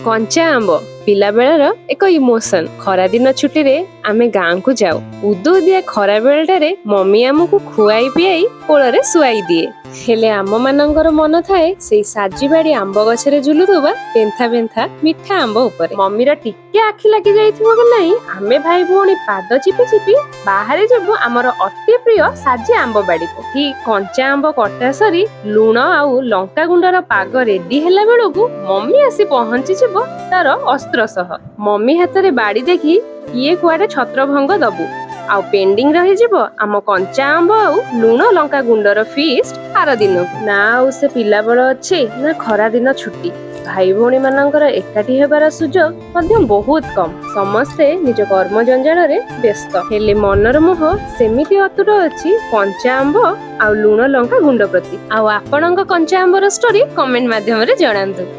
कंचा आंब पिला बेलार एक इमोशन। खरा दिन छुट्टी रे आमे गाँ को जाऊ। उदु दिया खरा बेलटारे मम्मी आमको खुआई पियाई कोଳରେ सुआई दिए। हेले आम मानकर मन थाए से साजी बाड़ी आंब गछरे झुलुथुबा पेंथा पेंथा मिठा आंब उपरे। मम्मीर टिके आखि लागी जाइथिबो कि नाही आमे भाई भौणी पाद चिपी चिपी बाहरे जबु आमर अति प्रिय साजी आंब बाड़ी को। कि कंचा आंब कटा सरी लुण आउ लंका गुंडर पाग रेडी हेला बेलकु मम्मी आसी पहुंची जिवो तार अस्त्र सह। मम्मी हाथ में बाड़ी देखी किए कुआडे छत्र भंग दबु आउ पेंडिंग रही जिवो आम कंचा आंब आउ लुण लंका गुंडर फीस्ट आर दिन ना आउ से पिला बळ अछि ना खरा दिन छुट्टी। भाई भौणी मानकर एकाठी हेबार सुजोग मध्य बहुत कम। समस्ते निज कर्म जंजाल रे व्यस्त हेले मनर मोह सेमिति अतुट अछि कंचा आंब आउ लुण लंका गुंड प्रति। आउ आपणक कंचा आंबर स्टोरी कमेंट माध्यम रे जणांतु।